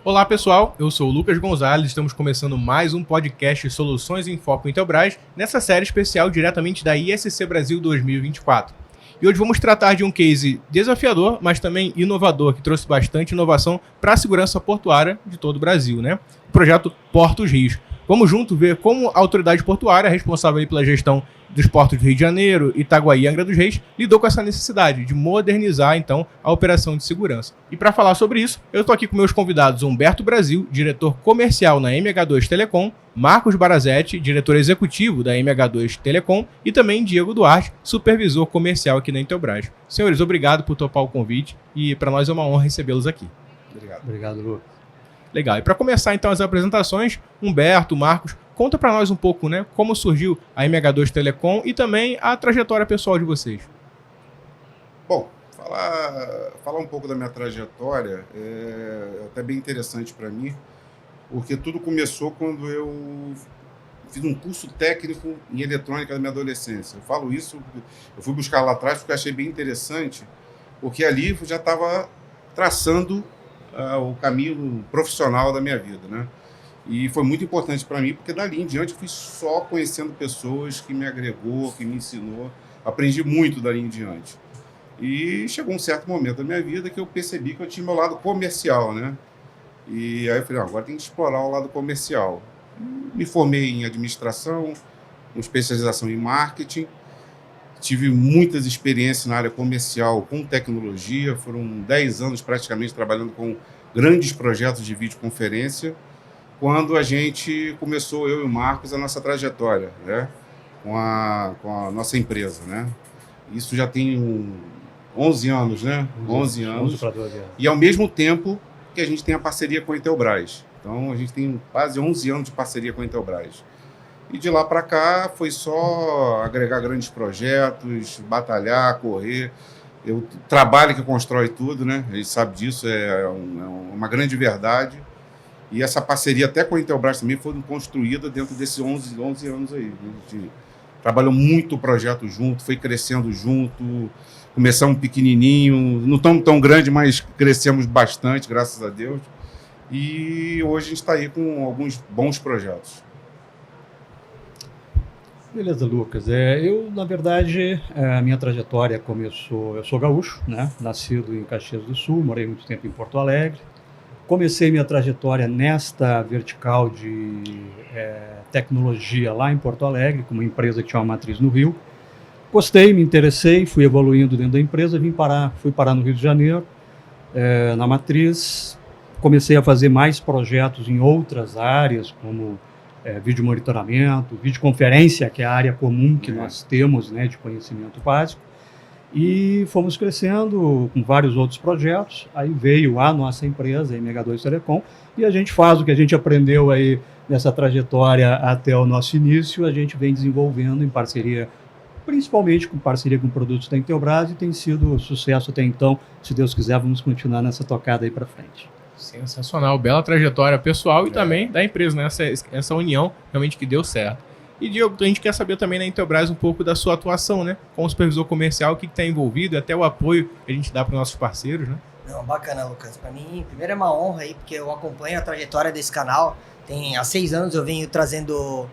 Olá pessoal, eu sou o Lucas Gonzalez, estamos começando mais um podcast Soluções em Foco Intelbras, nessa série especial diretamente da ISC Brasil 2024. E hoje vamos tratar de um case desafiador, mas também inovador, que trouxe bastante inovação para a segurança portuária de todo o Brasil, né? O projeto Portos Rios. Vamos junto ver como a autoridade portuária, responsável pela gestão dos portos do Rio de Janeiro, Itaguaí e Angra dos Reis, lidou com essa necessidade de modernizar, então, a operação de segurança. E para falar sobre isso, eu estou aqui com meus convidados Humberto Brasil, diretor comercial na MH2 Telecom, Marcos Barazetti, diretor executivo da MH2 Telecom, e também Diego Duarte, supervisor comercial aqui na Intelbras. Senhores, obrigado por topar o convite e para nós é uma honra recebê-los aqui. Obrigado, Lucas. Legal. E para começar então as apresentações, Humberto, Marcos, conta para nós um pouco, né, como surgiu a MH2 Telecom e também a trajetória pessoal de vocês. Bom, falar um pouco da minha trajetória é até bem interessante para mim, porque tudo começou quando eu fiz um curso técnico em eletrônica na minha adolescência. Eu falo isso, eu fui buscar lá atrás porque eu achei bem interessante, porque ali eu já estava traçando o caminho profissional da minha vida, né? E foi muito importante para mim, porque dali em diante eu fui só conhecendo pessoas que me agregou, que me ensinou. Aprendi muito dali em diante. E chegou um certo momento da minha vida que eu percebi que eu tinha meu lado comercial, né? E aí eu falei, agora tem que explorar o lado comercial. Me formei em administração, com especialização em marketing. Tive muitas experiências na área comercial com tecnologia. Foram 10 anos praticamente trabalhando com grandes projetos de videoconferência, quando a gente começou, eu e o Marcos, a nossa trajetória, né, com a nossa empresa, né? Isso já tem 11 anos, né? 11 anos. E ao mesmo tempo que a gente tem a parceria com a Intelbras. Então, a gente tem quase 11 anos de parceria com a Intelbras. E de lá para cá foi só agregar grandes projetos, batalhar, correr. O trabalho que constrói tudo, né? A gente sabe disso, é uma grande verdade. E essa parceria até com a Intelbras também foi construída dentro desses 11 anos aí. A gente trabalhou muito projeto junto, foi crescendo junto, começamos pequenininho, não tão grande, mas crescemos bastante, graças a Deus. E hoje a gente está aí com alguns bons projetos. Beleza, Lucas. Eu, na verdade, a minha trajetória começou... Eu sou gaúcho, né? Nascido em Caxias do Sul, morei muito tempo em Porto Alegre. Comecei minha trajetória nesta vertical de tecnologia lá em Porto Alegre, com uma empresa que tinha uma matriz no Rio. Gostei, me interessei, fui evoluindo dentro da empresa, fui parar no Rio de Janeiro, na matriz. Comecei a fazer mais projetos em outras áreas, como vídeo monitoramento, videoconferência, que é a área comum que nós temos, né, de conhecimento básico. E fomos crescendo com vários outros projetos. Aí veio a nossa empresa, a MH2 Telecom, e a gente faz o que a gente aprendeu aí nessa trajetória até o nosso início, a gente vem desenvolvendo em parceria, principalmente com parceria com produtos da Intelbras, e tem sido sucesso até então. Se Deus quiser, vamos continuar nessa tocada aí para frente. Sensacional, bela trajetória pessoal e também da empresa, né? Essa união realmente que deu certo. E, Diego, a gente quer saber também na Intelbras um pouco da sua atuação, né? Como supervisor comercial, o que está envolvido e até o apoio que a gente dá para os nossos parceiros, né? Não, bacana, Lucas. Para mim, primeiro é uma honra aí, porque eu acompanho a trajetória desse canal. Há 6 anos eu venho trazendo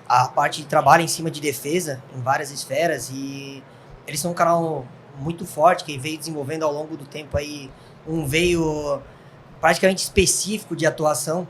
a parte de trabalho em cima de defesa, em várias esferas, e eles são um canal muito forte, que veio desenvolvendo ao longo do tempo aí, um veio praticamente específico de atuação.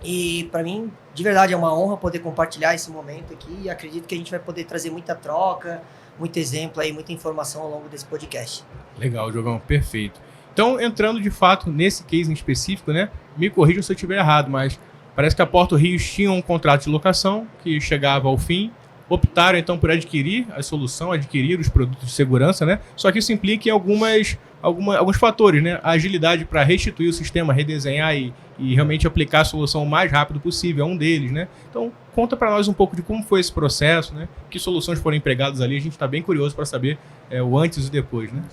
E para mim, de verdade, é uma honra poder compartilhar esse momento aqui, e acredito que a gente vai poder trazer muita troca, muito exemplo aí, muita informação ao longo desse podcast. Legal, Diogão, perfeito. Então, entrando de fato nesse case em específico, né? Me corrijam se eu estiver errado, mas parece que a Porto Rios tinha um contrato de locação que chegava ao fim, optaram então por adquirir a solução, adquirir os produtos de segurança, né? Só que isso implica em alguns fatores, né? A agilidade para restituir o sistema, redesenhar e realmente aplicar a solução o mais rápido possível, é um deles, né? Então, conta para nós um pouco de como foi esse processo, né? Que soluções foram empregadas ali, a gente está bem curioso para saber o antes e depois, né?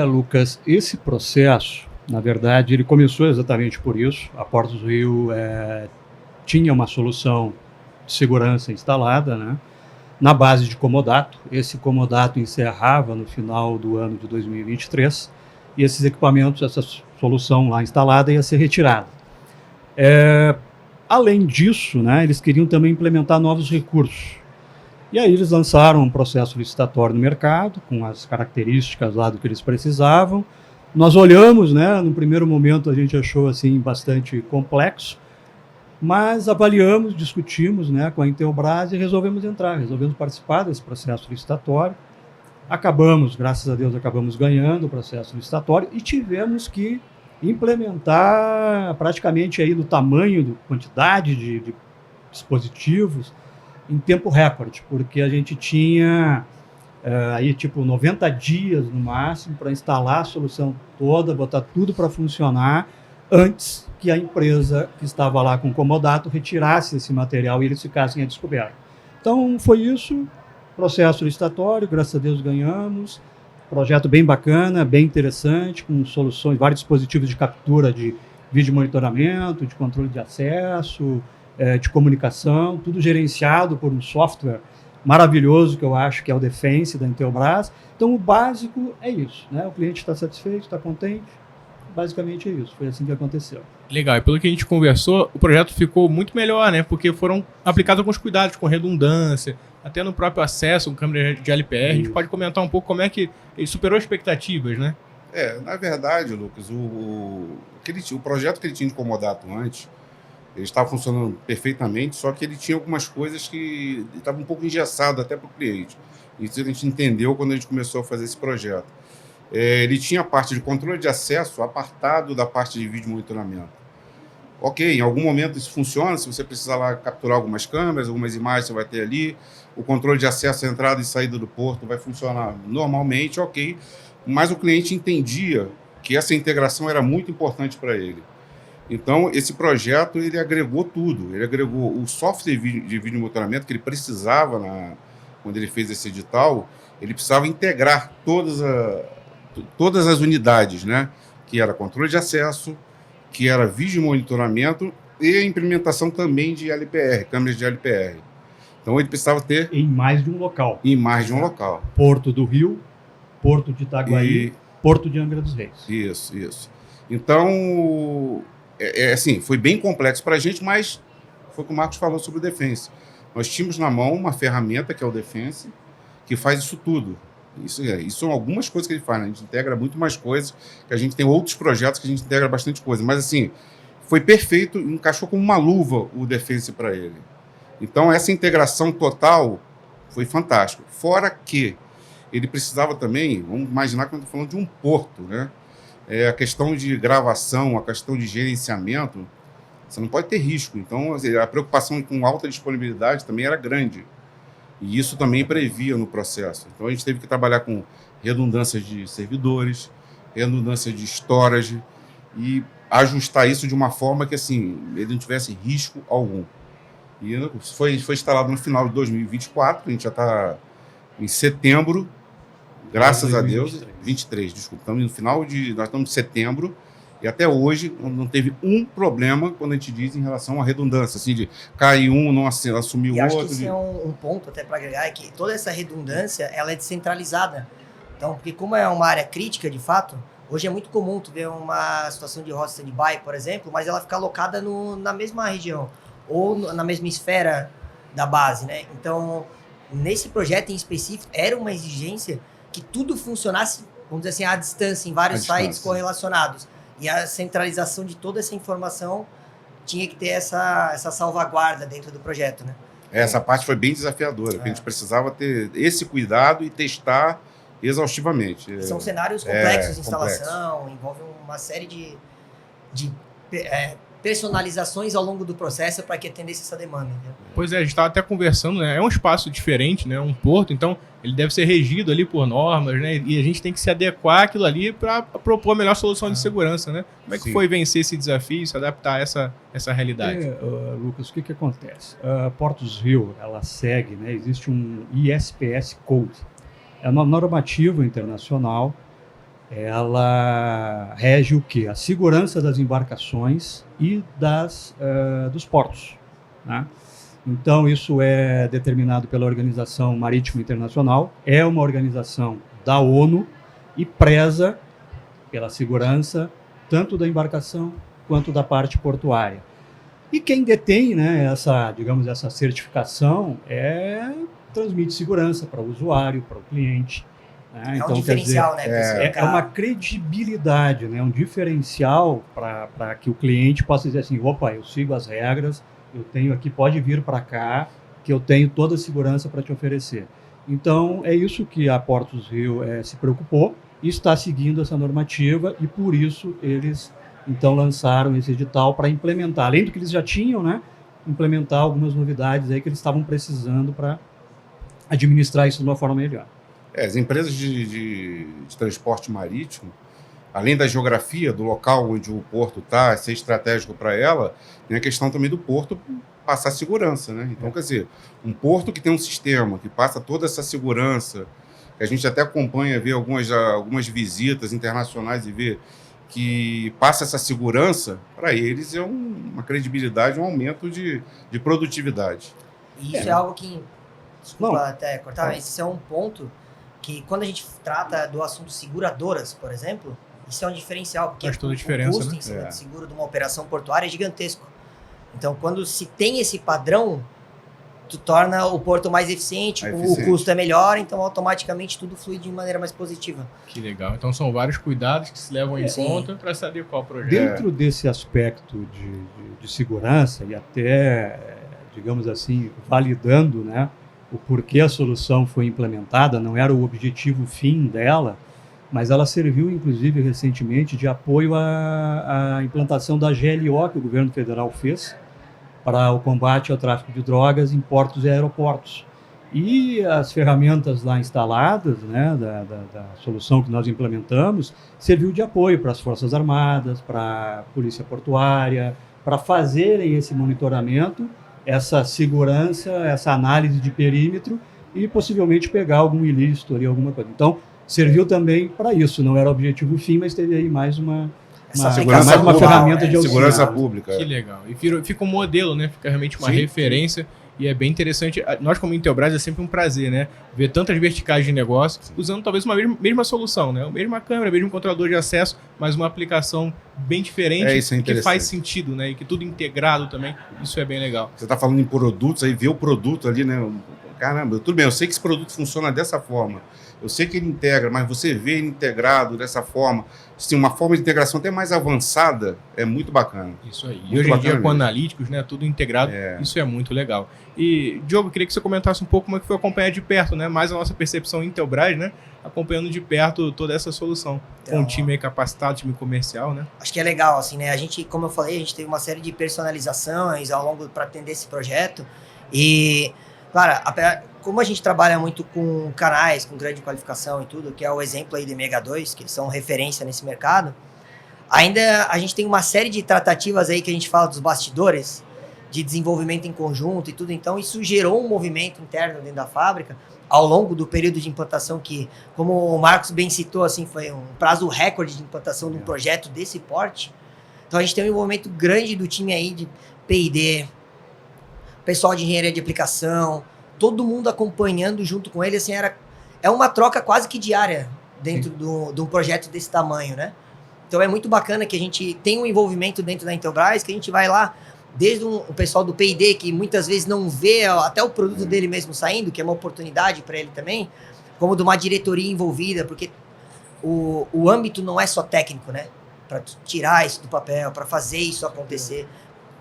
Lucas, esse processo, na verdade, ele começou exatamente por isso. A Portos Rio tinha uma solução de segurança instalada, né? Na base de comodato. Esse comodato encerrava no final do ano de 2023 e esses equipamentos, essa solução lá instalada ia ser retirada. Além disso, né, eles queriam também implementar novos recursos. E aí eles lançaram um processo licitatório no mercado, com as características lá do que eles precisavam. Nós olhamos, né, no primeiro momento a gente achou assim, bastante complexo, mas avaliamos, discutimos, né, com a Intelbras e resolvemos participar desse processo licitatório. Graças a Deus, acabamos ganhando o processo licitatório e tivemos que implementar praticamente aí do tamanho, da quantidade de dispositivos em tempo recorde, porque a gente tinha aí tipo 90 dias no máximo para instalar a solução toda, botar tudo para funcionar antes que a empresa que estava lá com o comodato retirasse esse material e eles ficassem a descoberto. Então foi isso, processo licitatório, graças a Deus ganhamos, projeto bem bacana, bem interessante, com soluções, vários dispositivos de captura de vídeo monitoramento, de controle de acesso, de comunicação, tudo gerenciado por um software maravilhoso que eu acho que é o Defense da Intelbras. Então o básico é isso, né? O cliente está satisfeito, está contente, basicamente é isso, foi assim que aconteceu. Legal, e pelo que a gente conversou, o projeto ficou muito melhor, né? Porque foram aplicados alguns cuidados com redundância, até no próprio acesso, com câmera de LPR. A gente pode comentar um pouco como é que ele superou expectativas, né? Na verdade, Lucas, o projeto que ele tinha de comodato antes, ele estava funcionando perfeitamente, só que ele tinha algumas coisas que estavam um pouco engessado até para o cliente. Isso a gente entendeu quando a gente começou a fazer esse projeto. Ele tinha a parte de controle de acesso apartado da parte de vídeo monitoramento. Ok, em algum momento isso funciona, se você precisar lá capturar algumas câmeras, algumas imagens você vai ter ali, o controle de acesso, entrada e saída do porto vai funcionar normalmente, ok, mas o cliente entendia que essa integração era muito importante para ele. Então, esse projeto, ele agregou tudo, ele agregou o software de vídeo monitoramento que ele precisava, quando ele fez esse edital, ele precisava integrar todas as unidades, né? Que era controle de acesso, que era vídeo monitoramento e a implementação também de LPR, câmeras de LPR. Então ele precisava ter... Em mais de um local. Em mais de um local. Porto do Rio, Porto de Itaguaí, Porto de Angra dos Reis. Isso. Então, assim, foi bem complexo para a gente, mas foi o que o Marcos falou sobre o Defense. Nós tínhamos na mão uma ferramenta, que é o Defense, que faz isso tudo. Isso são algumas coisas que ele faz, né? A gente integra muito mais coisas, que a gente tem outros projetos que a gente integra bastante coisa. Mas, assim, foi perfeito, encaixou como uma luva o Defense para ele. Então, essa integração total foi fantástica. Fora que ele precisava também, vamos imaginar que eu estou falando de um porto, né? A questão de gravação, a questão de gerenciamento, você não pode ter risco. Então, a preocupação com alta disponibilidade também era grande. E isso também previa no processo. Então, a gente teve que trabalhar com redundância de servidores, redundância de storage e ajustar isso de uma forma que, assim, ele não tivesse risco algum. E foi instalado no final de 2024, a gente já está em setembro, graças a Deus, 23, desculpa. Estamos no final nós estamos em setembro e até hoje não teve um problema quando a gente diz em relação à redundância, assim, de cair um, não assumir o outro. E acho que esse é um ponto até para agregar, é que toda essa redundância, ela é descentralizada. Então, porque como é uma área crítica, de fato, hoje é muito comum tu ver uma situação de hot standby, por exemplo, mas ela fica alocada na mesma região ou na mesma esfera da base, né? Então, nesse projeto em específico, era uma exigência que tudo funcionasse, vamos dizer assim, à distância, em vários sites correlacionados. E a centralização de toda essa informação tinha que ter essa salvaguarda dentro do projeto, né? Essa parte foi bem desafiadora, porque a gente precisava ter esse cuidado e testar exaustivamente. São cenários complexos de instalação, envolve uma série de personalizações ao longo do processo para que atendesse essa demanda. Né? Pois é, a gente estava até conversando, né? É um espaço diferente, né? Um porto, então ele deve ser regido ali por normas, né? E a gente tem que se adequar àquilo ali para propor a melhor solução de segurança, né? Como é que foi vencer esse desafio, se adaptar a essa realidade? Lucas, o que acontece? Portos Rio, ela segue, né? Existe um ISPS Code. É uma normativa internacional, ela rege o quê? A segurança das embarcações e dos portos, né? Então, isso é determinado pela Organização Marítima Internacional, é uma organização da ONU e preza pela segurança tanto da embarcação quanto da parte portuária. E quem detém, né, essa certificação transmite segurança para o usuário, para o cliente. Né? Então, um diferencial, quer dizer, é uma credibilidade, né, um diferencial para que o cliente possa dizer assim, opa, eu sigo as regras, eu tenho aqui, pode vir para cá, que eu tenho toda a segurança para te oferecer. Então, é isso que a Portos Rio se preocupou e está seguindo essa normativa e, por isso, eles, então, lançaram esse edital para implementar, além do que eles já tinham, né, implementar algumas novidades aí que eles estavam precisando para administrar isso de uma forma melhor. As empresas de transporte marítimo, além da geografia, do local onde o porto está, ser estratégico para ela, tem a questão também do porto passar segurança, né? Então, quer dizer, um porto que tem um sistema que passa toda essa segurança, que a gente até acompanha, vê algumas visitas internacionais e vê que passa essa segurança, para eles é uma credibilidade, um aumento de produtividade. E isso é algo que, desculpa até cortar, mas isso é um ponto que quando a gente trata do assunto seguradoras, por exemplo, isso é um diferencial, porque faz toda a diferença, o custo, né? em cima de seguro de uma operação portuária é gigantesco. Então, quando se tem esse padrão, tu torna o porto mais eficiente, o custo é melhor, então automaticamente tudo flui de maneira mais positiva. Que legal. Então são vários cuidados que se levam em conta para saber qual projeto. Dentro desse aspecto de segurança e até, digamos assim, validando, né, o porquê a solução foi implementada, não era o objetivo fim dela, mas ela serviu, inclusive, recentemente, de apoio à implantação da GLO que o governo federal fez para o combate ao tráfico de drogas em portos e aeroportos. E as ferramentas lá instaladas, né, da solução que nós implementamos, serviu de apoio para as Forças Armadas, para a Polícia Portuária, para fazerem esse monitoramento, essa segurança, essa análise de perímetro e possivelmente pegar algum ilícito ali, alguma coisa. Então, serviu também para isso. Não era o objetivo fim, mas teve aí mais uma ferramenta de auxílio. Segurança pública. Que legal. E fica um modelo, né? Fica realmente uma referência. E é bem interessante. Nós, como Intelbras, é sempre um prazer, né? Ver tantas verticais de negócio usando talvez uma mesma solução, né? A mesma câmera, o mesmo controlador de acesso, mas uma aplicação bem diferente que faz sentido, né? E que tudo integrado também. Isso é bem legal. Você está falando em produtos, aí vê o produto ali, né? Caramba, tudo bem, eu sei que esse produto funciona dessa forma. Eu sei que ele integra, mas você vê ele integrado dessa forma, assim, uma forma de integração até mais avançada, é muito bacana. Isso aí. E hoje em dia, com analíticos, né, tudo integrado, isso é muito legal. E, Diogo, eu queria que você comentasse um pouco como é que foi acompanhar de perto, né, mais a nossa percepção Intelbras, né, acompanhando de perto toda essa solução, com um time aí capacitado, time comercial, né. Acho que é legal, assim, né, a gente, como eu falei, a gente teve uma série de personalizações ao longo para atender esse projeto e... Claro, como a gente trabalha muito com canais, com grande qualificação e tudo, que é o exemplo aí de Mega 2, que eles são referência nesse mercado, ainda a gente tem uma série de tratativas aí que a gente fala dos bastidores, de desenvolvimento em conjunto e tudo, então isso gerou um movimento interno dentro da fábrica ao longo do período de implantação que, como o Marcos bem citou, assim, foi um prazo recorde de implantação de um projeto desse porte. Então a gente tem um envolvimento grande do time aí de P&D, pessoal de engenharia de aplicação, todo mundo acompanhando junto com ele, assim, é uma troca quase que diária dentro de um projeto desse tamanho, né? Então é muito bacana que a gente tem um envolvimento dentro da Intelbras, que a gente vai lá, desde o pessoal do P&D, que muitas vezes não vê até o produto dele mesmo saindo, que é uma oportunidade para ele também, como de uma diretoria envolvida, porque o âmbito não é só técnico, né? Para tirar isso do papel, para fazer isso acontecer.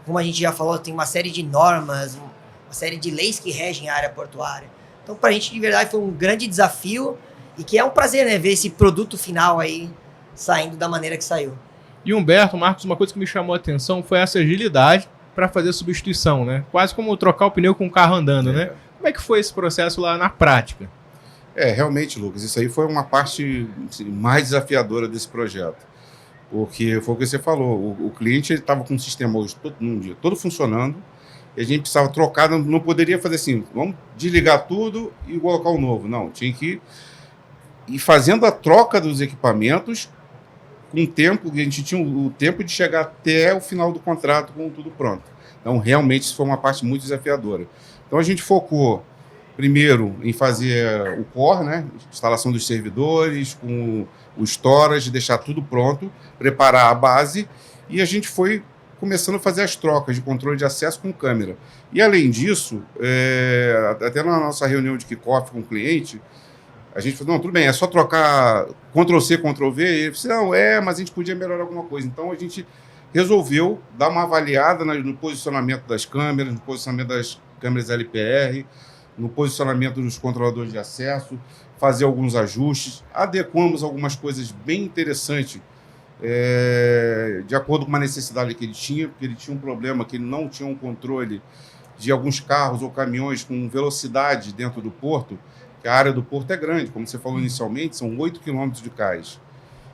Como a gente já falou, tem uma série de normas, uma série de leis que regem a área portuária. Então, para a gente, de verdade, foi um grande desafio e que é um prazer, né, ver esse produto final aí saindo da maneira que saiu. E Humberto, Marcos, uma coisa que me chamou a atenção foi essa agilidade para fazer a substituição, né? Quase como trocar o pneu com o carro andando, né? Como é que foi esse processo lá na prática? Realmente, Lucas, isso aí foi uma parte mais desafiadora desse projeto. Porque foi o que você falou, o cliente estava com o sistema hoje num dia todo funcionando, e a gente precisava trocar, não poderia fazer assim, vamos desligar tudo e colocar o novo. Não, tinha que ir fazendo a troca dos equipamentos com o tempo, a gente tinha o tempo de chegar até o final do contrato com tudo pronto. Então, realmente, isso foi uma parte muito desafiadora. Então, a gente focou primeiro em fazer o core, né? Instalação dos servidores, com o storage, deixar tudo pronto, preparar a base, e a gente foi começando a fazer as trocas de controle de acesso com câmera. E, além disso, até na nossa reunião de kickoff com o cliente, a gente falou, não, tudo bem, é só trocar Ctrl+C, Ctrl+V. E ele disse, não, mas a gente podia melhorar alguma coisa. Então, a gente resolveu dar uma avaliada no posicionamento das câmeras, no posicionamento das câmeras LPR, no posicionamento dos controladores de acesso, fazer alguns ajustes, adequamos algumas coisas bem interessantes, de acordo com uma necessidade que ele tinha, porque ele tinha um problema que ele não tinha um controle de alguns carros ou caminhões com velocidade dentro do porto, que a área do porto é grande, como você falou inicialmente, são 8 quilômetros de cais.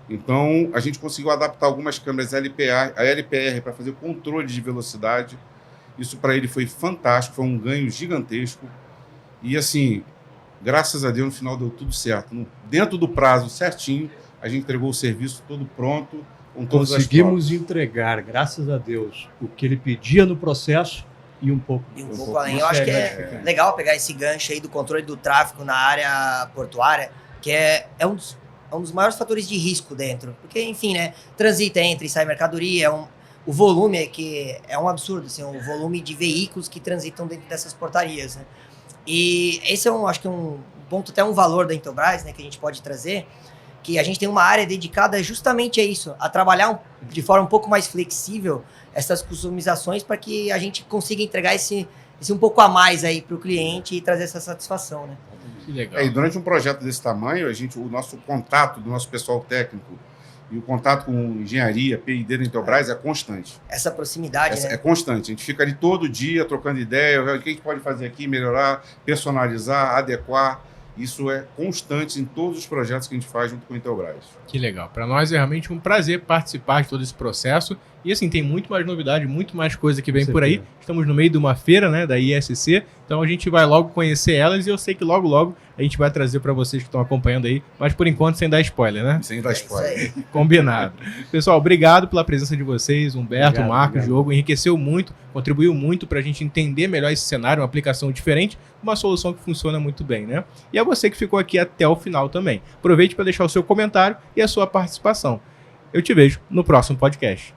Então, a gente conseguiu adaptar algumas câmeras a LPR para fazer controle de velocidade. Isso para ele foi fantástico, foi um ganho gigantesco. E assim, graças a Deus, no final deu tudo certo. Dentro do prazo certinho, a gente entregou o serviço todo pronto, com todas as Conseguimos entregar, graças a Deus, o que ele pedia no processo e um pouco além. Eu acho que é legal pegar esse gancho aí do controle do tráfego na área portuária, que é um dos maiores fatores de risco dentro. Porque, enfim, né, transita, entra e sai mercadoria, o volume é um absurdo, assim, o volume de veículos que transitam dentro dessas portarias, né? E esse acho que um ponto, até um valor da Intelbras, né, que a gente pode trazer, que a gente tem uma área dedicada justamente a isso, a trabalhar de forma um pouco mais flexível essas customizações para que a gente consiga entregar esse um pouco a mais aí para o cliente e trazer essa satisfação, né? Que legal. E durante um projeto desse tamanho, o nosso contato do nosso pessoal técnico e o contato com engenharia, P&D da Intelbras é constante. Essa proximidade, né? É constante. A gente fica ali todo dia trocando ideia, o que a gente pode fazer aqui, melhorar, personalizar, adequar. Isso é constante em todos os projetos que a gente faz junto com a Intelbras. Que legal. Para nós é realmente um prazer participar de todo esse processo. E assim, tem muito mais novidade, muito mais coisa que vem por aí. Estamos no meio de uma feira, né, da ISC. Então a gente vai logo conhecer elas e eu sei que logo, logo a gente vai trazer para vocês que estão acompanhando aí. Mas por enquanto sem dar spoiler, né? Sem dar spoiler. Combinado. Pessoal, obrigado pela presença de vocês. Humberto, Marcos, obrigado. Diogo. Enriqueceu muito, contribuiu muito para a gente entender melhor esse cenário, uma aplicação diferente, uma solução que funciona muito bem, né? E a você que ficou aqui até o final também. Aproveite para deixar o seu comentário e a sua participação. Eu te vejo no próximo podcast.